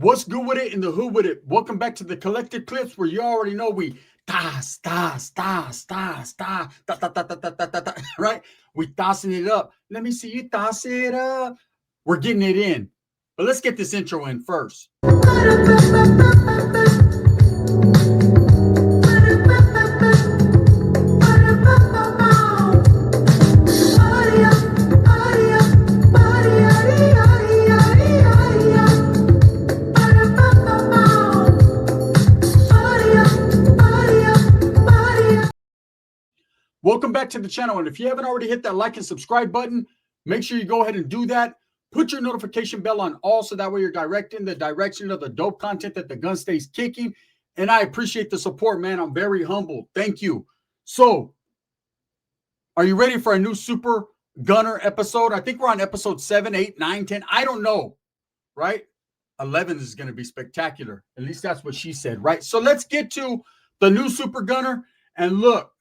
What's good with it in the hood with it? Welcome back to the collected clips where you already know we right? We tossing it up. Let me see you toss it up. We're getting it in. But let's get this intro in first. Welcome back to the channel. And if you haven't already hit that like and subscribe button, make sure you go ahead and do that. Put your notification bell on all so that way you're directing the direction of the dope content that the gun stays kicking. And I appreciate the support, man. I'm very humble. Thank you. So, are you ready for a new Super Gunner episode? I think we're on episode 7, 8, 9, 10. I don't know, right? 11 is going to be spectacular. At least that's what she said, right? So let's get to the new Super Gunner. And look,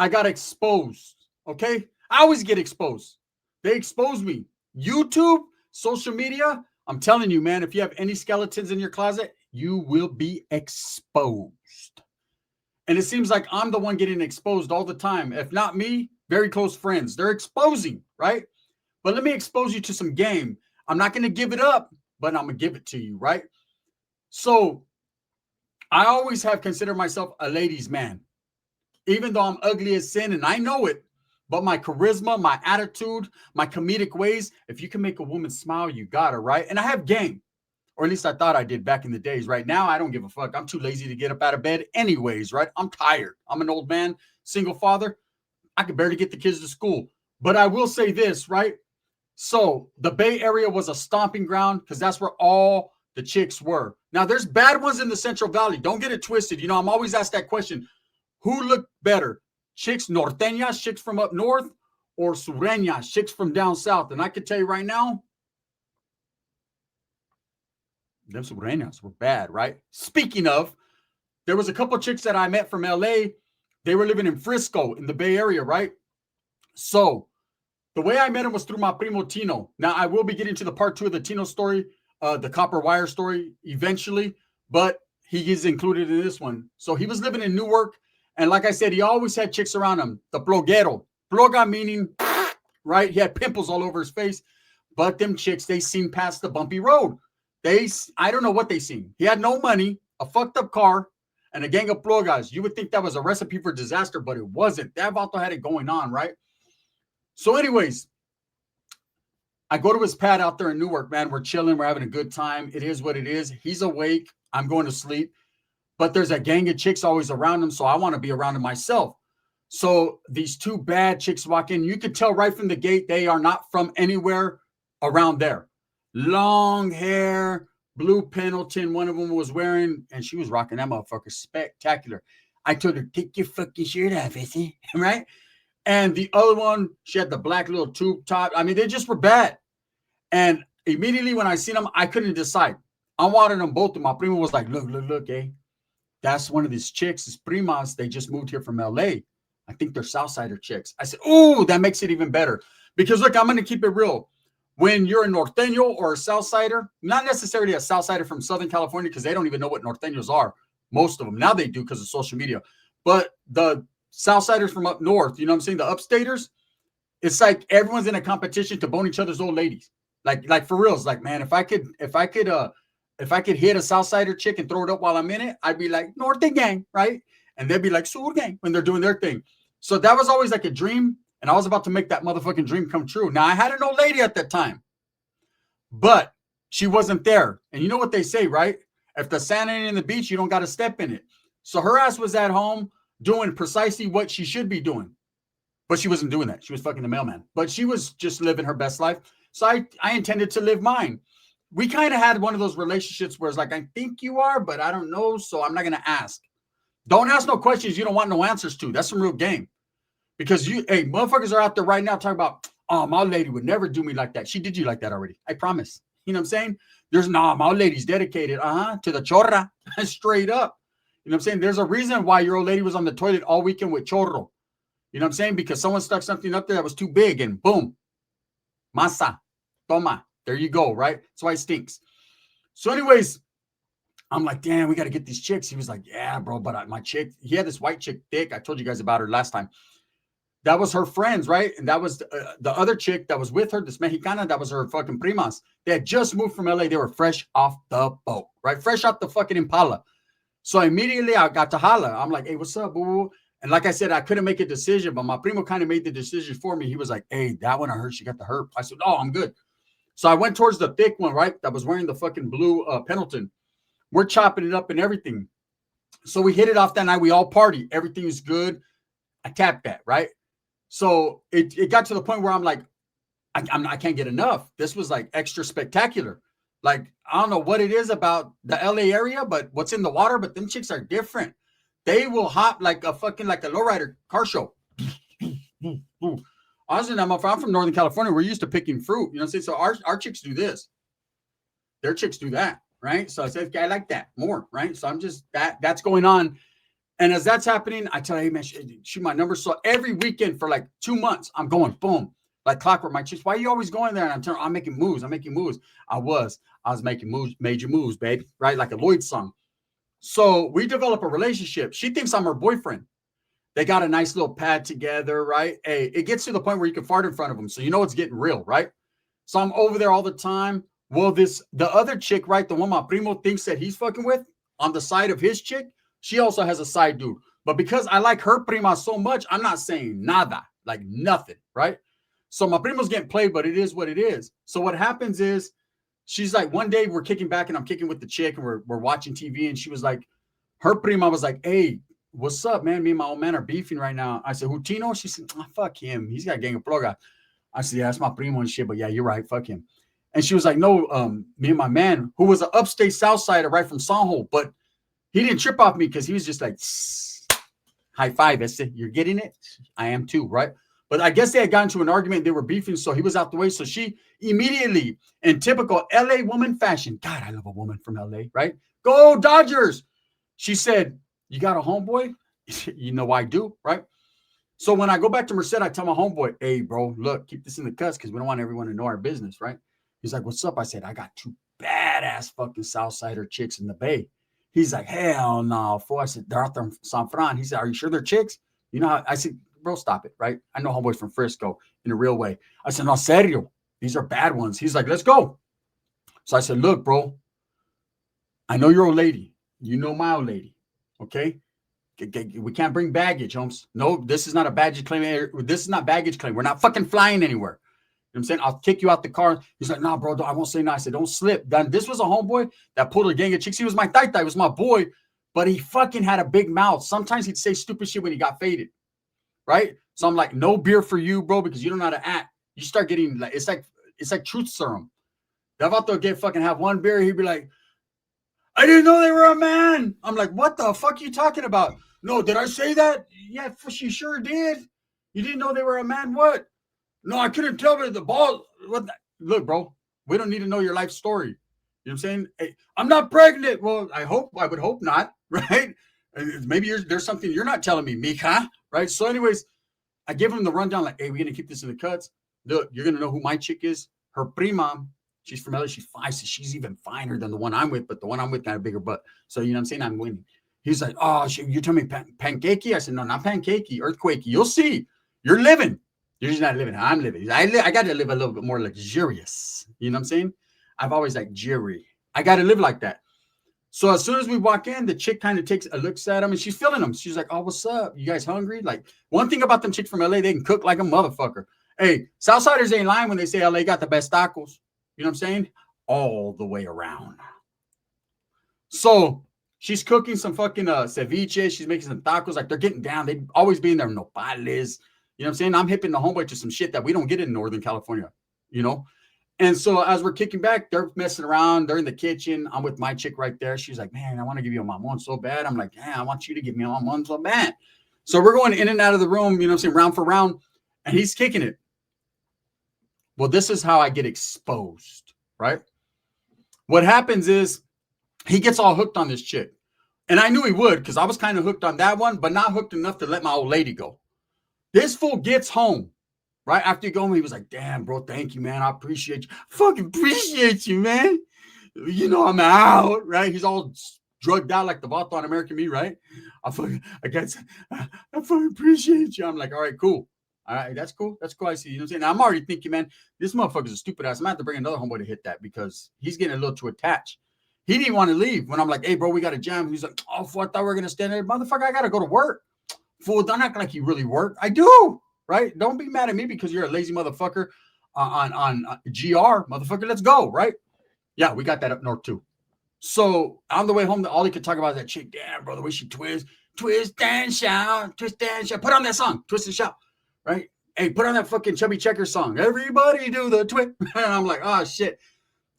I got exposed, okay? I always get exposed. They expose me. YouTube, social media, I'm telling you, man, if you have any skeletons in your closet, you will be exposed. And it seems like I'm the one getting exposed all the time. If not me, very close friends. They're exposing, right? But let me expose you to some game. I'm not going to give it up, but I'm going to give it to you, right? So I always have considered myself a ladies' man. Even though I'm ugly as sin, and I know it, but my charisma, my attitude, my comedic ways, if you can make a woman smile, you got her, right? And I have game, or at least I thought I did back in the days. Right now, I don't give a fuck. I'm too lazy to get up out of bed anyways, right? I'm tired. I'm an old man, single father. I can barely get the kids to school. But I will say this, right? So the Bay Area was a stomping ground because that's where all the chicks were. Now, there's bad ones in the Central Valley. Don't get it twisted. You know, I'm always asked that question. Who looked better? Chicks norteñas, chicks from up north, or sureñas, chicks from down south? And I can tell you right now, them sureñas were bad, right? Speaking of, there was a couple chicks that I met from LA. They were living in Frisco in the Bay Area, right? So the way I met them was through my primo Tino. Now, I will be getting to the part 2 of the Tino story, the copper wire story eventually, but he is included in this one. So he was living in Newark. And like I said, he always had chicks around him. The ploguero. Ploga meaning, right? He had pimples all over his face. But them chicks, they seen past the bumpy road. I don't know what they seen. He had no money, a fucked up car, and a gang of plogas. You would think that was a recipe for disaster, but it wasn't. That vato had it going on, right? So anyways, I go to his pad out there in Newark, man. We're chilling. We're having a good time. It is what it is. He's awake. I'm going to sleep. But there's a gang of chicks always around him, so I want to be around him myself. So these two bad chicks walk in. You could tell right from the gate they are not from anywhere around there. Long hair, blue Pendleton. One of them was wearing, and she was rocking that motherfucker spectacular. I told her, take your fucking shirt off, Issy, right? And the other one, she had the black little tube top. I mean, they just were bad. And immediately when I seen them, I couldn't decide. I wanted them both. And my primo was like, look, eh? That's one of these chicks, his primas. They just moved here from LA. I think they're Southsider chicks. I said, oh, that makes it even better. Because look, I'm going to keep it real. When you're a norteño or a Southsider, not necessarily a Southsider from Southern California, because they don't even know what norteños are. Most of them. Now they do because of social media. But the Southsiders from up north, you know what I'm saying? The upstaters, it's like everyone's in a competition to bone each other's old ladies. Like for reals. Like, man, if I could hit a Southsider chick and throw it up while I'm in it, I'd be like, Norte gang, right? And they'd be like, Sur gang when they're doing their thing. So that was always like a dream. And I was about to make that motherfucking dream come true. Now, I had an old lady at that time, but she wasn't there. And you know what they say, right? If the sand ain't in the beach, you don't got to step in it. So her ass was at home doing precisely what she should be doing. But she wasn't doing that. She was fucking the mailman. But she was just living her best life. So I intended to live mine. We kind of had one of those relationships where it's like, I think you are, but I don't know. So I'm not going to ask. Don't ask no questions you don't want no answers to. That's some real game. Because motherfuckers are out there right now talking about, oh, my lady would never do me like that. She did you like that already. I promise. You know what I'm saying? My lady's dedicated, to the chorra, straight up. You know what I'm saying? There's a reason why your old lady was on the toilet all weekend with chorro. You know what I'm saying? Because someone stuck something up there that was too big and boom. Masa. Toma. There you go, right? That's why it stinks. So, anyways, I'm like, damn, we got to get these chicks. He was like, yeah, bro, but my chick, he had this white chick, thick. I told you guys about her last time. That was her friends, right? And that was the other chick that was with her, this Mexicana, that was her fucking primas. They had just moved from LA. They were fresh off the boat, right? Fresh off the fucking Impala. So immediately I got to holla. I'm like, hey, what's up, boo? And like I said, I couldn't make a decision, but my primo kind of made the decision for me. He was like, hey, that one I heard she got the herp. I said, oh, I'm good. So I went towards the thick one, right? That was wearing the fucking blue Pendleton. We're chopping it up and everything. So we hit it off that night. We all party. Everything is good. I tapped that, right? So it got to the point where I'm like, I can't get enough. This was like extra spectacular. Like, I don't know what it is about the LA area, but what's in the water, but them chicks are different. They will hop like a lowrider car show. Honestly, I'm from Northern California. We're used to picking fruit. You know what I'm saying? So our chicks do this. Their chicks do that, right? So I said, I like that more, right? So I'm just, that's going on. And as that's happening, I tell her, hey, man, shoot my number. So every weekend for like 2 months, I'm going, boom, like clockwork. My chicks, why are you always going there? And I'm telling her, I'm making moves. I was making moves, major moves, baby, right? Like a Lloyd song. So we develop a relationship. She thinks I'm her boyfriend. They got a nice little pad together, right? Hey, it gets to the point where you can fart in front of them. So you know it's getting real, right? So I'm over there all the time. Well, the other chick, right? The one my primo thinks that he's fucking with on the side of his chick, she also has a side dude. But because I like her prima so much, I'm not saying nada, like nothing, right? So my primo's getting played, but it is what it is. So what happens is she's like, one day we're kicking back and I'm kicking with the chick and we're watching TV. And she was like, her prima was like, hey, what's up, man? Me and my old man are beefing right now. I said, who, Tino? She said, oh, fuck him. He's got a gang of ploga. I said, yeah, that's my primo and shit. But yeah, you're right. Fuck him. And she was like, no, me and my man, who was an upstate South Sider right from Sanjo, but he didn't trip off me because he was just like, high five. I said, you're getting it? I am too, right? But I guess they had gotten to an argument. They were beefing, so he was out the way. So she immediately, in typical LA woman fashion, God, I love a woman from LA, right? Go Dodgers. She said, you got a homeboy? You know I do, right? So when I go back to Merced, I tell my homeboy, hey, bro, look, keep this in the cuts because we don't want everyone to know our business, right? He's like, what's up? I said, I got 2 badass fucking Southsider chicks in the Bay. He's like, hell no, fool. I said, they're out there in San Fran. He said, are you sure they're chicks? You know how I said, bro, stop it, right? I know homeboys from Frisco in a real way. I said, no, serio. These are bad ones. He's like, let's go. So I said, look, bro, I know your old lady. You know my old lady. Okay? We can't bring baggage, Holmes. No, this is not a baggage claim. This is not baggage claim. We're not fucking flying anywhere. You know what I'm saying? I'll kick you out the car. He's like, nah, bro, I won't say no. I said, don't slip. Then this was a homeboy that pulled a gang of chicks. He was my taita. He was my boy, but he fucking had a big mouth. Sometimes he'd say stupid shit when he got faded, right? So I'm like, no beer for you, bro, because you don't know how to act. You start getting like, it's like truth serum. They're about to have one beer. He'd be like, I didn't know they were a man. I'm like, what the fuck are you talking about? No, did I say that? Yeah, she sure did. You didn't know they were a man? What? No, I couldn't tell by the ball. What? Look, bro, we don't need to know your life story. You know what I'm saying? Hey, I'm not pregnant. Well, I would hope not, right? Maybe there's something you're not telling me, mija, right? So anyways, I give him the rundown like, hey, we're going to keep this in the cuts. Look, you're going to know who my chick is. Her prima, she's from LA. She's fine. She's even finer than the one I'm with, but the one I'm with got a bigger butt. So, you know what I'm saying? I'm winning. He's like, oh, you tell me pancakey? I said, no, not pancakey, earthquakey. You'll see. You're living. You're just not living. I'm living. I got to live a little bit more luxurious. You know what I'm saying? I've always like jury. I got to live like that. So as soon as we walk in, the chick kind of looks at him and she's feeling him. She's like, oh, what's up? You guys hungry? Like, one thing about them chicks from LA, they can cook like a motherfucker. Hey, Southsiders ain't lying when they say LA got the best tacos. You know what I'm saying? All the way around. So she's cooking some fucking ceviche. She's making some tacos. Like, they're getting down. They always be in there. Nopales. You know what I'm saying? I'm hipping the homeboy to some shit that we don't get in Northern California, you know? And so as we're kicking back, they're messing around. They're in the kitchen. I'm with my chick right there. She's like, man, I want to give you a mamon so bad. I'm like, yeah, I want you to give me a mamon so bad. So we're going in and out of the room, you know what I'm saying, round for round, and he's kicking it. Well, this is how I get exposed, right? What happens is he gets all hooked on this chick. And I knew he would because I was kind of hooked on that one, but not hooked enough to let my old lady go. This fool gets home. Right after you go home, he was like, damn, bro, thank you, man. I appreciate you. Fucking appreciate you, man. You know I'm out, right? He's all drugged out like the Vato on American Me, right? I guess I fucking appreciate you. I'm like, all right, cool. All right, that's cool. That's cool. I see. You know what I'm saying? Now, I'm already thinking, man, this motherfucker's a stupid ass. I'm gonna have to bring another homeboy to hit that because he's getting a little too attached. He didn't want to leave when I'm like, hey, bro, we got a jam. He's like, oh, fuck, I thought we were gonna stand there. Motherfucker, I gotta go to work. Fool, don't act like you really work. I do, right? Don't be mad at me because you're a lazy motherfucker on GR, motherfucker. Let's go, right? Yeah, we got that up north too. So on the way home, all he could talk about is that chick. Damn, bro, the way she twist and shout, twist and shout. Put on that song, twist and shout, right? Hey, put on that fucking Chubby Checker song. Everybody do the twist. And I'm like, oh shit.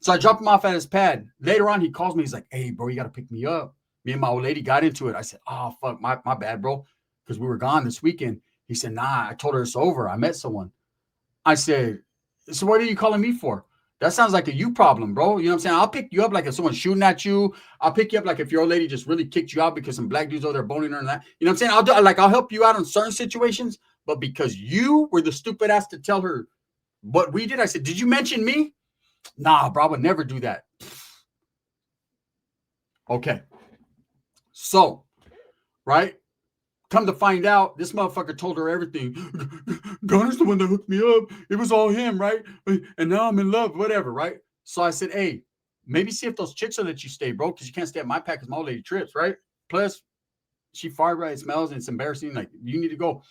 So I dropped him off at his pad. Later on, he calls me. He's like, hey, bro, you got to pick me up. Me and my old lady got into it. I said, oh, fuck, my bad, bro, because we were gone this weekend. He said, nah, I told her it's over. I met someone. I said, so what are you calling me for? That sounds like a you problem, bro. You know what I'm saying? I'll pick you up like if someone's shooting at you. I'll pick you up like if your old lady just really kicked you out because some black dudes over there boning her and that. You know what I'm saying? I'll help you out in certain situations, but because you were the stupid ass to tell her what we did, I said, did you mention me? Nah, bro, I would never do that. Okay. So, right? Come to find out, this motherfucker told her everything. Gunner's the one that hooked me up. It was all him, right? And now I'm in love, whatever, right? So I said, hey, maybe see if those chicks will let you stay, bro, because you can't stay at my pack because my old lady trips, right? Plus, she farted, right? It smells and it's embarrassing. Like, you need to go.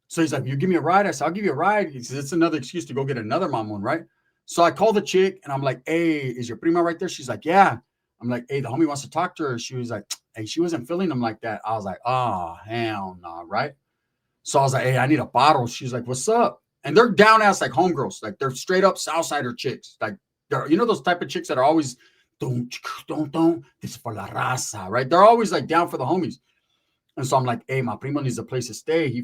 So he's like, you give me a ride? I said, I'll give you a ride. He says, it's another excuse to go get another mom one, right? So I called the chick and I'm like, hey, is your prima right there? She's like, yeah. I'm like, hey, the homie wants to talk to her. She was like, hey, she wasn't feeling him like that. I was like, oh, hell no, right? So I was like, hey, I need a bottle. She's like, what's up? And they're down ass like homegirls. Like they're straight up Southsider chicks. Like they're, you know, those type of chicks that are always, don't, this is for la raza, right? They're always like down for the homies. And so I'm like, hey, my primo needs a place to stay. He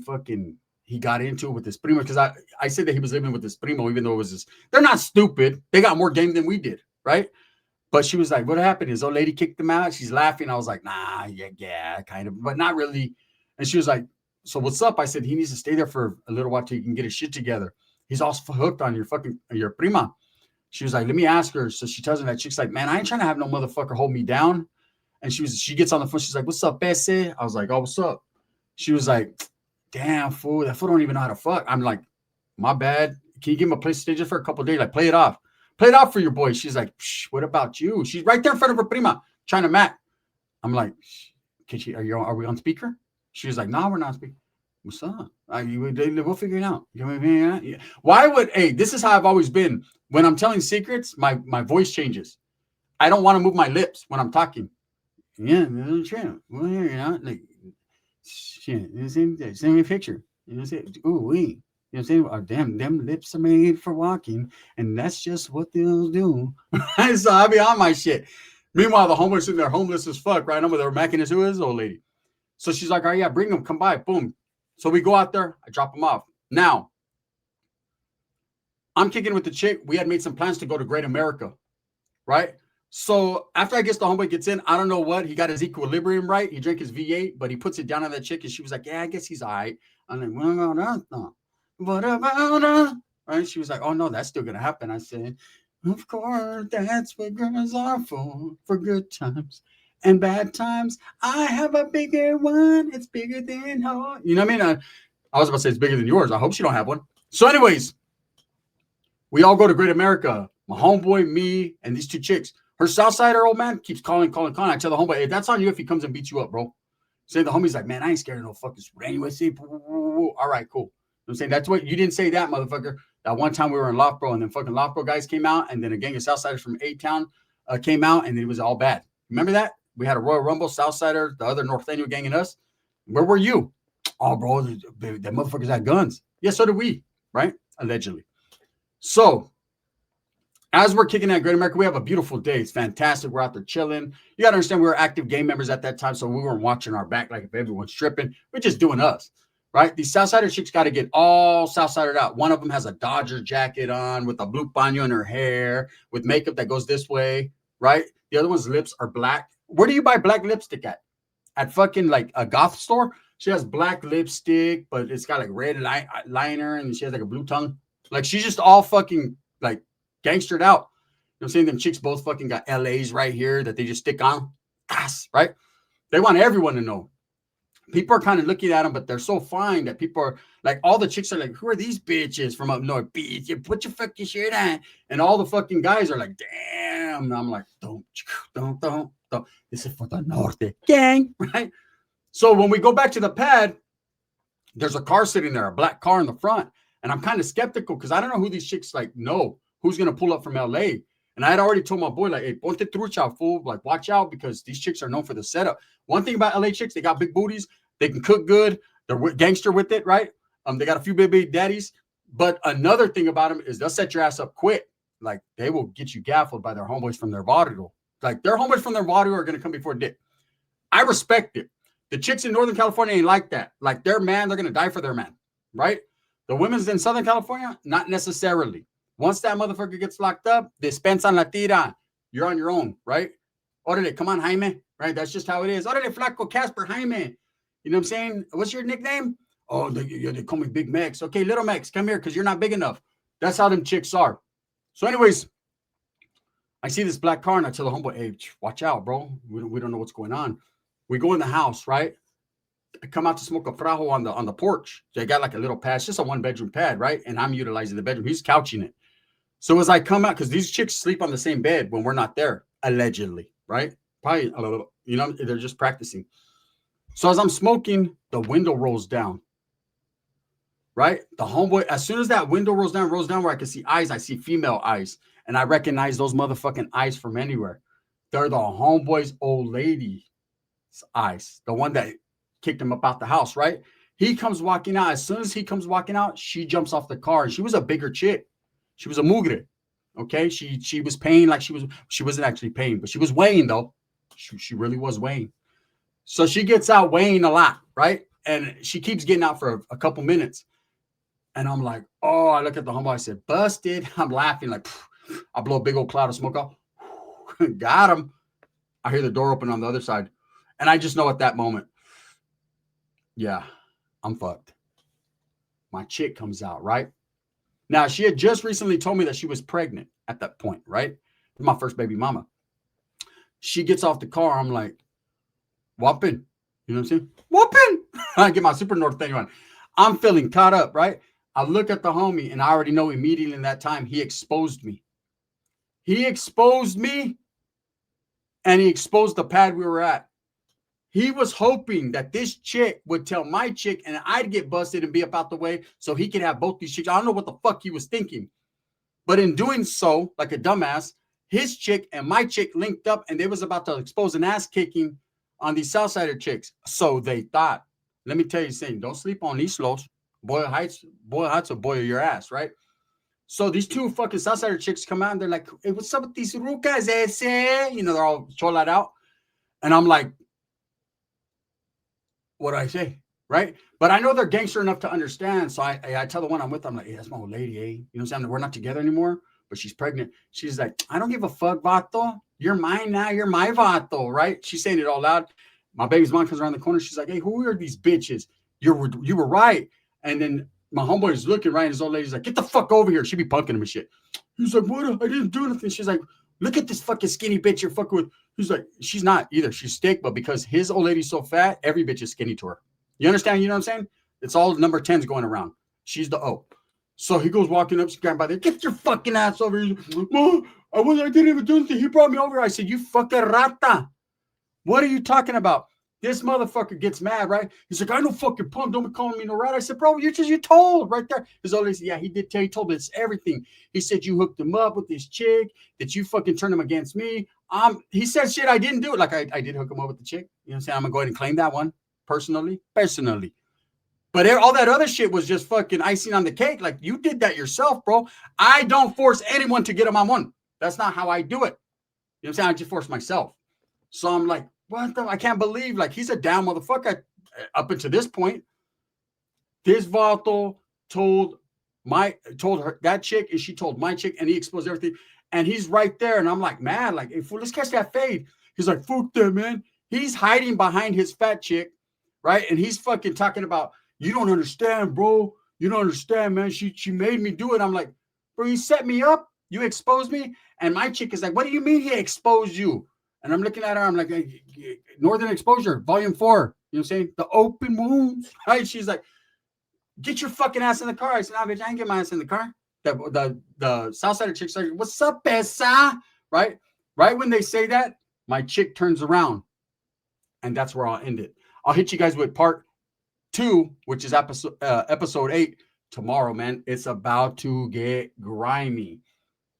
got into it with his primo because I said that he was living with his primo, even though it was his, they're not stupid. They got more game than we did, right? But she was like, what happened? His old lady kicked him out. She's laughing. I was like, nah, yeah, kind of, but not really. And she was like, so what's up? I said, he needs to stay there for a little while till he can get his shit together. He's also hooked on your prima. She was like, let me ask her. So she tells him that chick's like, man, I ain't trying to have no motherfucker hold me down. And she gets on the phone. She's like, what's up, Bessie? I was like, oh, what's up? She was like, damn, fool, that fool don't even know how to fuck. I'm like, my bad. Can you give him a place to stay just for a couple of days? Like, play it off. Play it off for your boy. She's like, what about you? She's right there in front of her prima, trying to mat. I'm like, are we on speaker? She was like, no, we're not on speaker. What's up? We'll figure it out. Why would, hey, this is how I've always been. When I'm telling secrets, my voice changes. I don't want to move my lips when I'm talking. Yeah, true. Well, here, you know, like, shit, send me a picture. You know, say, ooh, wee. You know what I'm saying? Oh, damn, them lips are made for walking, and that's just what they'll do. So I'll be on my shit. Meanwhile, the homeless in there, homeless as fuck, right? I'm with her macking his who is old lady. So she's like, all right, yeah, bring them, come by, boom. So we go out there, I drop them off. Now, I'm kicking with the chick. We had made some plans to go to Great America, right? So after I guess the homeboy gets in, I don't know what, he got his equilibrium right. He drank his V8, but he puts it down on that chick, and she was like, yeah, I guess he's all right. I'm like, what about right? She was like, oh no, that's still gonna happen. I said, of course, that's what girls are for good times and bad times. I have a bigger one. It's bigger than her. You know what I mean? I was about to say it's bigger than yours. I hope she don't have one. So, anyways, we all go to Great America. My homeboy, me, and these two chicks. Her Southsider old man keeps calling. I tell the homeboy, hey, that's on you if he comes and beats you up, bro. Saying the homie's like, man, I ain't scared of no fucking anyway. All right, cool. I'm saying that's what you didn't say that, motherfucker. That one time we were in Loughborough and then fucking Loughborough guys came out and then a gang of Southsiders from A-Town came out and it was all bad. Remember that? We had a Royal Rumble, Southsider, the other Northaniel gang and us. Where were you? Oh, bro, the motherfuckers had guns. Yeah, so did we, right? Allegedly. So as we're kicking at Great America, we have a beautiful day. It's fantastic. We're out there chilling. You got to understand we were active game members at that time, so we weren't watching our back like if everyone's tripping. We're just doing us. Right? These Southsider chicks got to get all Southsidered out. One of them has a Dodger jacket on with a blue baño in her hair with makeup that goes this way, right? The other one's lips are black. Where do you buy black lipstick at? At fucking like a goth store? She has black lipstick, but it's got like red liner and she has like a blue tongue. Like she's just all fucking like gangstered out. You know I'm saying? Them chicks both fucking got LAs right here that they just stick on. Right? They want everyone to know. People are kind of looking at them, but they're so fine that people are like, all the chicks are like, who are these bitches from up north? Bitch, you put your fucking shit on. And all the fucking guys are like, damn. And I'm like, don't. This is for the Norte gang, right? So when we go back to the pad, there's a car sitting there, a black car in the front. And I'm kind of skeptical because I don't know who these chicks like know who's going to pull up from LA. And I had already told my boy, like, hey, ponte trucha, fool. Like, watch out because these chicks are known for the setup. One thing about LA chicks, they got big booties. They can cook good. They're gangster with it, right? They got a few big daddies. But another thing about them is they'll set your ass up quick. Like, they will get you gaffled by their homeboys from their barrio. Like, their homeboys from their barrio are going to come before dick. I respect it. The chicks in Northern California ain't like that. Like, their man, they're going to die for their man, right? The women's in Southern California, not necessarily. Once that motherfucker gets locked up, dispensan la tira. You're on your own, right? Orale, come on, Jaime, right? That's just how it is. Orale, flaco, Casper, Jaime. You know what I'm saying? What's your nickname? Oh, they call me Big Mex. Okay, Little Mex, come here because you're not big enough. That's how them chicks are. So anyways, I see this black car and I tell the homeboy, hey, watch out, bro. We don't know what's going on. We go in the house, right? I come out to smoke a frajo on the porch. So I got like a little pad, just a 1-bedroom pad, right? And I'm utilizing the bedroom. He's couching it. So as I come out, because these chicks sleep on the same bed when we're not there, allegedly, right? Probably a little, you know, they're just practicing. So as I'm smoking, the window rolls down, right? The homeboy, as soon as that window rolls down where I can see eyes, I see female eyes. And I recognize those motherfucking eyes from anywhere. They're the homeboy's old lady's eyes, the one that kicked him up out the house, right? He comes walking out. As soon as he comes walking out, she jumps off the car. And she was a bigger chick. She was a mugre. Okay. She was paying like she wasn't actually paying, but she was weighing though. She really was weighing. So she gets out weighing a lot, right? And she keeps getting out for a couple minutes. And I'm like, oh, I look at the homeboy. I said, busted. I'm laughing like, I blow a big old cloud of smoke off. Got him. I hear the door open on the other side. And I just know at that moment, yeah, I'm fucked. My chick comes out, right? Now, she had just recently told me that she was pregnant at that point, right? My first baby mama. She gets off the car. I'm like, whopping. You know what I'm saying? Whopping. I get my Super North thing on. I'm feeling caught up, right? I look at the homie and I already know immediately in that time he exposed me. He exposed me and he exposed the pad we were at. He was hoping that this chick would tell my chick and I'd get busted and be up out the way so he could have both these chicks. I don't know what the fuck he was thinking. But in doing so, like a dumbass, his chick and my chick linked up and they was about to expose an ass kicking on these Southsider chicks. So they thought, let me tell you something, don't sleep on these slows. Boyle Heights will boil your ass, right? So these two fucking Southsider chicks come out and they're like, hey, what's up with these rucas, ese? You know, they're all cholad out. And I'm like, what do I say? Right? But I know they're gangster enough to understand. So I tell the one I'm with, I'm like, hey, that's my old lady, eh? You know what I'm saying? We're not together anymore, but she's pregnant. She's like, I don't give a fuck, vato. You're mine now. You're my vato, right? She's saying it all loud. My baby's mom comes around the corner. She's like, hey, who are these bitches? You were right. And then my homeboy is looking right. And his old lady's like, get the fuck over here. She be punking him and shit. He's like, what? I didn't do anything. She's like, look at this fucking skinny bitch you're fucking with. He's like, she's not either. She's thick, but because his old lady's so fat, every bitch is skinny to her. You understand? You know what I'm saying? It's all number 10s going around. She's the O. So he goes walking up, scared by there. Get your fucking ass over here. Mom, I didn't even do anything. He brought me over. I said, you fucking rata. What are you talking about? This motherfucker gets mad, right? He's like, I know fucking punk. Don't be calling me no rat. I said, bro, you told right there. His old lady said, yeah, he did tell. He told us everything. He said you hooked him up with this chick, that you fucking turned him against me. He said shit, I didn't do it. Like I did hook him up with the chick. You know what I'm saying? I'm gonna go ahead and claim that one personally. But all that other shit was just fucking icing on the cake. Like you did that yourself, bro. I don't force anyone to get him on one. That's not how I do it. You know what I'm saying? I just force myself. So I'm like, what the? I can't believe, like, he's a down motherfucker up until this point. This vato told her that chick, and she told my chick, and he exposed everything. And he's right there, and I'm like, man, like, hey, fool, let's catch that fade. He's like, fuck that, man. He's hiding behind his fat chick, right? And he's fucking talking about, you don't understand, bro. You don't understand, man. She made me do it. I'm like, bro, you set me up. You exposed me. And my chick is like, what do you mean he exposed you? And I'm looking at her. I'm like, Northern Exposure, Volume 4. You know what I'm saying? The open wounds. Right? She's like, get your fucking ass in the car. I said, nah, bitch, I ain't get my ass in the car. The Southside chick's like, what's up, Esa? Right? Right when they say that, my chick turns around. And that's where I'll end it. I'll hit you guys with part 2, which is episode 8 tomorrow, man. It's about to get grimy.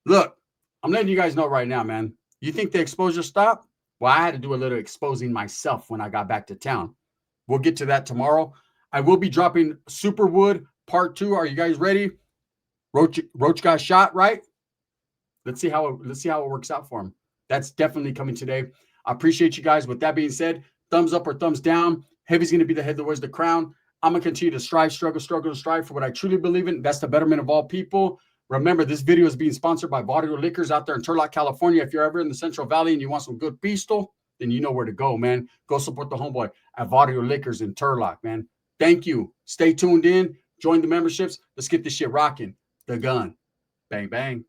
Look, I'm letting you guys know right now, man. You think the exposure stopped? Well, I had to do a little exposing myself when I got back to town. We'll get to that tomorrow. I will be dropping Superwood part 2. Are you guys ready? Roach got shot, right? Let's see how it works out for him. That's definitely coming today. I appreciate you guys. With that being said, thumbs up or thumbs down. Heavy's going to be the head that wears the crown. I'm going to continue to strive, struggle, and strive for what I truly believe in. That's the betterment of all people. Remember, this video is being sponsored by Barrio Liquors out there in Turlock, California. If you're ever in the Central Valley and you want some good pisto, then you know where to go, man. Go support the homeboy at Barrio Liquors in Turlock, man. Thank you. Stay tuned in. Join the memberships. Let's get this shit rocking. The gun. Bang, bang.